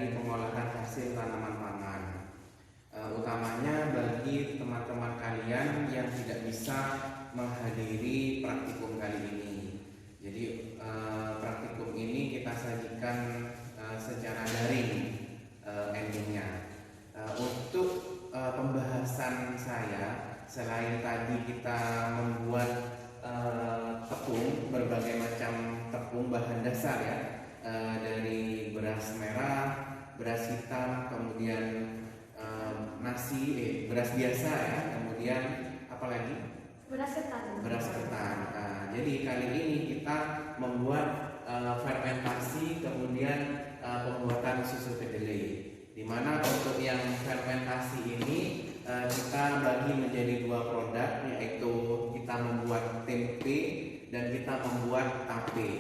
dari pengolahan hasil tanaman pangan. Utamanya bagi teman-teman kalian yang tidak bisa menghadiri praktikum kali ini. Jadi praktikum ini kita sajikan secara daring endingnya. Untuk pembahasan saya, selain tadi kita membuat tepung, berbagai macam tepung bahan dasar ya, dari beras merah, beras hitam, kemudian beras biasa ya, kemudian apa lagi? Beras ketan. Beras ketan. Jadi kali ini kita membuat fermentasi, kemudian pembuatan susu kedelai. Dimana untuk yang fermentasi ini kita bagi menjadi dua produk, yaitu kita membuat tempe dan kita membuat tape,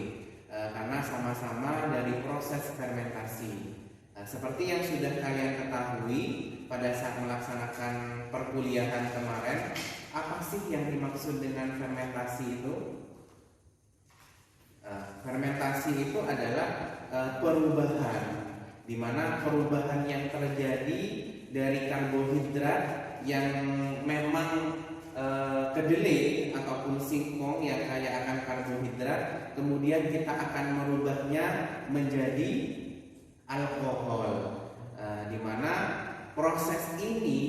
karena sama-sama dari proses fermentasi. Seperti yang sudah kalian ketahui pada saat melaksanakan perkuliahan kemarin, apa sih yang dimaksud dengan fermentasi itu? Fermentasi itu adalah perubahan, di mana perubahan yang terjadi dari karbohidrat yang memang kedelai ataupun singkong yang kaya akan karbohidrat, kemudian kita akan merubahnya menjadi alkohol, di mana proses ini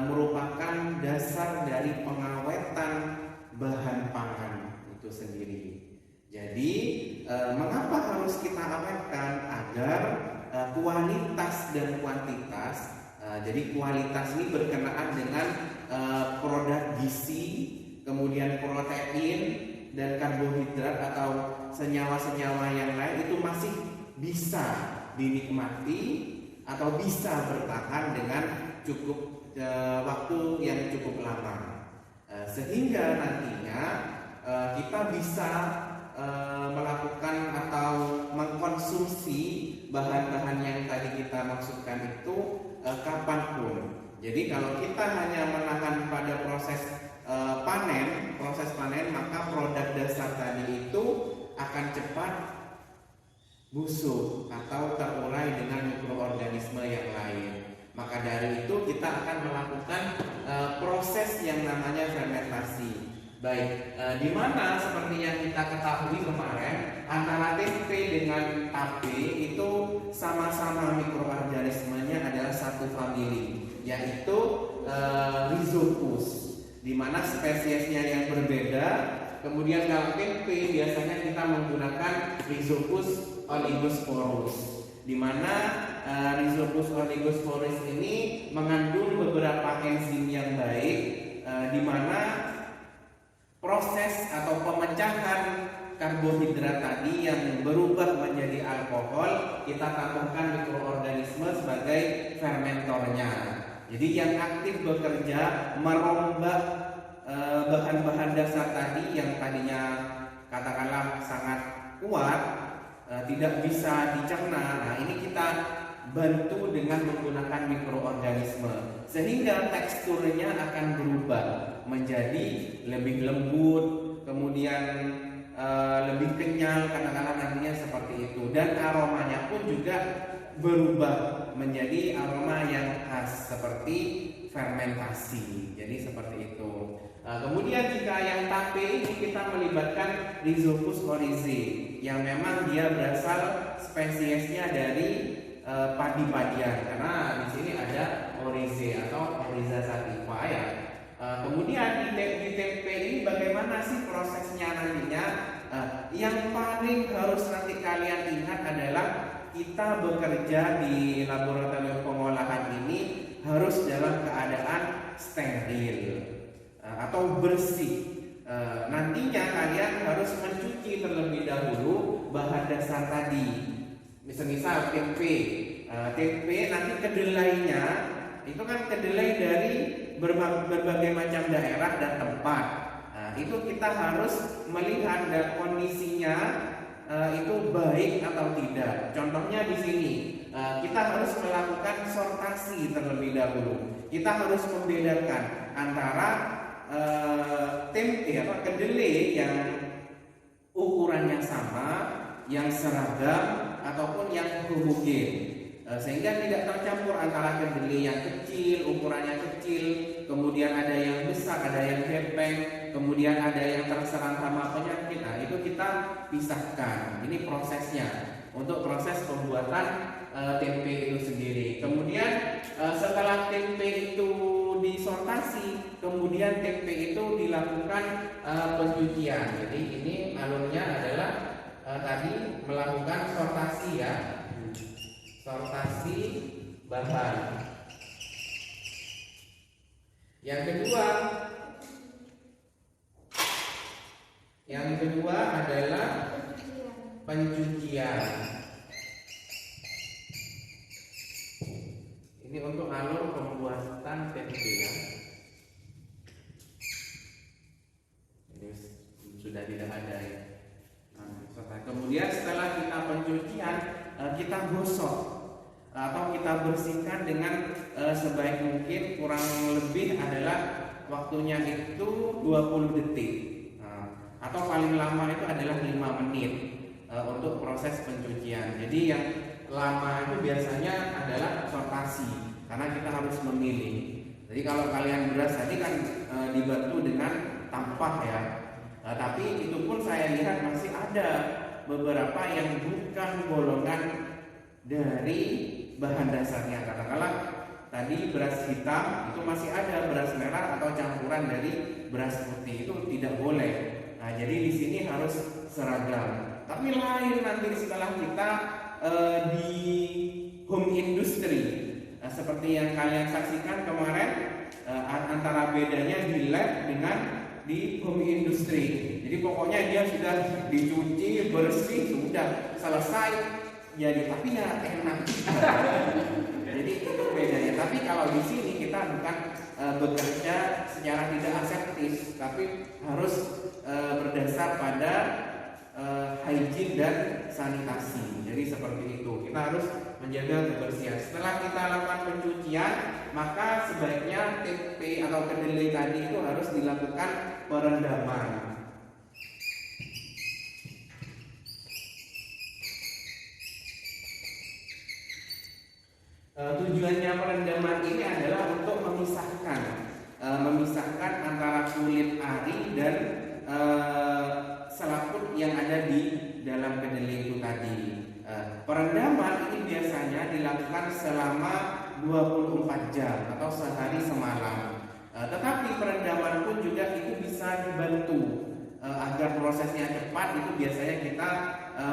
merupakan dasar dari pengawetan bahan pangan itu sendiri. Jadi mengapa harus kita awetkan? Agar kualitas dan kuantitas, jadi kualitas ini berkenaan dengan produk gizi, kemudian protein dan karbohidrat atau senyawa-senyawa yang lain itu masih bisa dinikmati atau bisa bertahan dengan cukup waktu yang cukup lama, sehingga nantinya kita bisa melakukan atau mengkonsumsi bahan-bahan yang tadi kita maksudkan itu kapanpun. Jadi kalau kita hanya menahan pada proses panen, maka produk dasar tadi itu akan cepat busuk atau terurai dengan mikroorganisme yang lain. Maka dari itu kita akan melakukan proses yang namanya fermentasi. Baik, di mana seperti yang kita ketahui kemarin, antara tempe dengan tape itu sama-sama mikroorganismenya adalah satu famili, yaitu Rhizopus, di mana spesiesnya yang berbeda. Kemudian dalam tempe biasanya kita menggunakan Rhizopus oligosporus, di mana Rhizopus oligosporus ini mengandung beberapa enzim yang baik, di mana proses atau pemecahan karbohidrat tadi yang berubah menjadi alkohol, kita tambahkan mikroorganisme sebagai fermentornya. Jadi yang aktif bekerja merombak bahan-bahan dasar tadi yang tadinya katakanlah sangat kuat, tidak bisa dicerna. Nah, ini kita bantu dengan menggunakan mikroorganisme, sehingga teksturnya akan berubah menjadi lebih lembut, kemudian lebih kenyal, katakanlah nantinya seperti itu, dan aromanya pun juga berubah menjadi aroma yang khas seperti fermentasi. Jadi seperti itu. Kemudian jika yang tape ini kita melibatkan Rhizopus oryzae, yang memang dia berasal spesiesnya dari padi-padian, karena di sini ada oryzae atau Oryza sativa ya. Kemudian di tempe ini bagaimana sih prosesnya nantinya? Yang paling harus nanti kalian ingat adalah kita bekerja di laboratorium pengolahan ini harus dalam keadaan steril atau bersih. Nantinya kalian harus mencuci terlebih dahulu bahan dasar tadi. Misal tempe nanti kedelainya itu kan kedelai dari berbagai macam daerah dan tempat. Nah, itu kita harus melihat dan kondisinya itu baik atau tidak. Contohnya di sini kita harus melakukan sortasi terlebih dahulu. Kita harus membedakan antara tempe atau kedelai yang ukurannya sama, yang seragam ataupun yang homogen. sehingga tidak tercampur antara kedelai yang kecil, ukurannya kecil, kemudian ada yang besar, ada yang gepeng, kemudian ada yang terserang hama penyakit. Nah, itu kita pisahkan. Ini prosesnya untuk proses pembuatan tempe itu sendiri. Kemudian setelah tempe itu disortasi, kemudian tempe itu dilakukan pencucian. Jadi ini alurnya adalah tadi melakukan sortasi ya, sortasi bahan. Yang kedua adalah pencucian. Ini untuk alur pembuatan tempe ya. Ini sudah tidak ada ya. Kemudian setelah kita pencucian, kita gosok atau kita bersihkan dengan sebaik mungkin. Kurang lebih adalah waktunya itu 20 detik, atau paling lama itu adalah 5 menit untuk proses pencucian. Jadi yang lama itu biasanya adalah sortasi, karena kita harus memilih. Jadi kalau kalian beras tadi kan dibantu dengan tampah ya, tapi itu pun saya lihat masih ada beberapa yang bukan golongan dari bahan dasarnya. Katakanlah tadi beras hitam itu masih ada beras merah atau campuran dari beras putih, itu tidak boleh. Nah, jadi di sini harus seragam. Tapi lain nanti setelah kita di home industry, seperti yang kalian saksikan kemarin, antara bedanya di lab dengan di home industry. Jadi pokoknya dia sudah dicuci bersih, sudah selesai jadi, tapi ya enak. Jadi itu bedanya. Tapi kalau di sini kita bukan bekerja secara tidak aseptis, tapi harus berdasar pada hygiene dan sanitasi. Jadi seperti itu, kita harus menjaga kebersihan. Setelah kita lakukan pencucian, maka sebaiknya tempe atau kedelai tadi itu harus dilakukan perendaman. Tujuannya perendaman ini adalah untuk memisahkan antara kulit ari dan selaput yang ada di dalam kedelai itu tadi. Perendaman ini biasanya dilakukan selama 24 jam atau sehari semalam. Tetapi perendaman pun juga itu bisa dibantu agar prosesnya cepat. Itu biasanya kita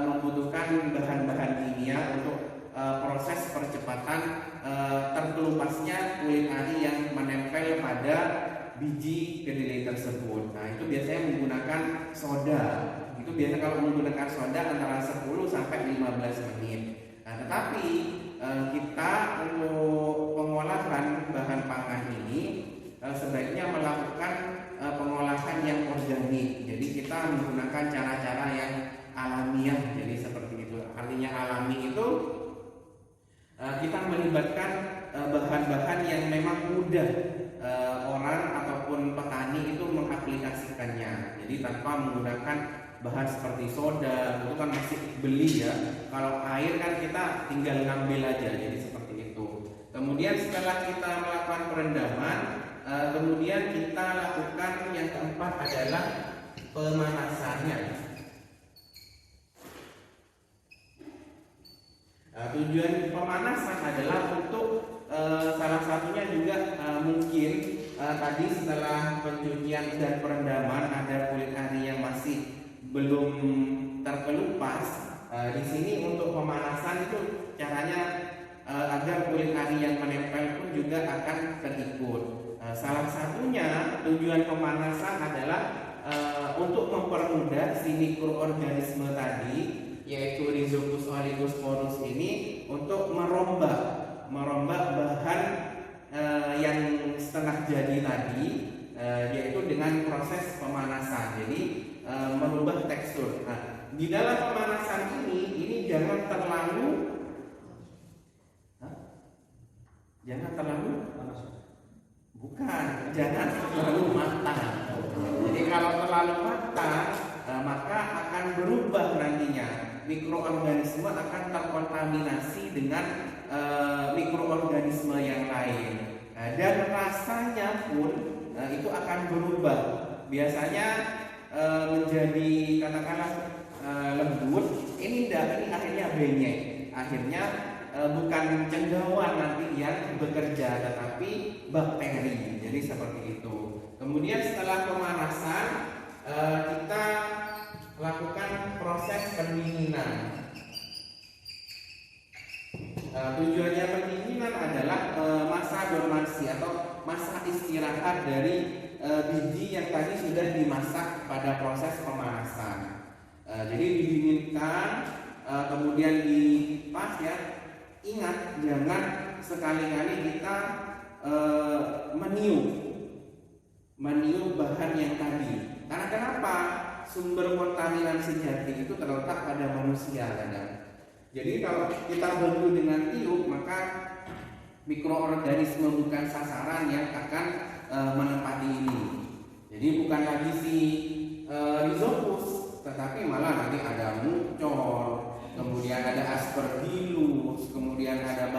membutuhkan bahan-bahan kimia untuk proses percepatan terkelupasnya kulit ari yang menempel pada biji kedelai tersebut. Nah, itu biasanya menggunakan soda. Itu biasanya kalau menggunakan soda antara 10 sampai 15 menit. Nah, tetapi kita untuk pengolahan bahan pangan ini sebaiknya melakukan pengolahan yang organik. Jadi kita menggunakan cara-cara yang alamiah. Jadi seperti itu. Artinya alami itu kita melibatkan bahan-bahan yang memang mudah orang ataupun petani itu mengaplikasikannya. Jadi tanpa menggunakan bahan seperti soda, itu kan masih beli ya. Kalau air kan kita tinggal ngambil aja. Jadi seperti itu. Kemudian setelah kita melakukan perendaman, kemudian kita lakukan yang keempat adalah pemanasannya. Tujuan pemanasan adalah untuk salah satunya juga mungkin tadi setelah pencucian dan perendaman ada kulit ari yang masih belum terkelupas. Di sini untuk pemanasan itu caranya agar kulit ari yang menempel pun juga akan terikut. Salah satunya tujuan pemanasan adalah untuk mempermudah si mikroorganisme tadi, yaitu Rhizopus oligosporus ini, untuk merombak bahan yang setengah jadi tadi, yaitu dengan proses pemanasan. Jadi merubah tekstur. Nah, di dalam pemanasan ini jangan terlalu matang. Jadi kalau terlalu matang, maka akan berubah nantinya. Mikroorganisme akan terkontaminasi dengan mikroorganisme yang lain. Dan rasanya pun itu akan berubah. Biasanya menjadi katakanlah lembut, ini akhirnya benyek, akhirnya bukan cendawan nanti yang bekerja, tetapi bakteri. Jadi seperti itu. Kemudian setelah pemanasan kita lakukan proses pendinginan. Tujuannya pendinginan adalah masa dormansi atau masa istirahat dari biji yang tadi sudah dimasak pada proses pemanasan. Jadi didinginkan, kemudian dikipas ya. Ingat, jangan sekali-kali kita meniup bahan yang tadi. Karena kenapa? Sumber kontaminan sejati itu terletak pada manusia kadang. Jadi kalau kita bantu dengan tiup, maka mikroorganisme bukan sasaran yang akan menempati ini. Jadi bukan lagi si Rhizopus, tetapi malah nanti ada mucor, kemudian ada Aspergillus, kemudian ada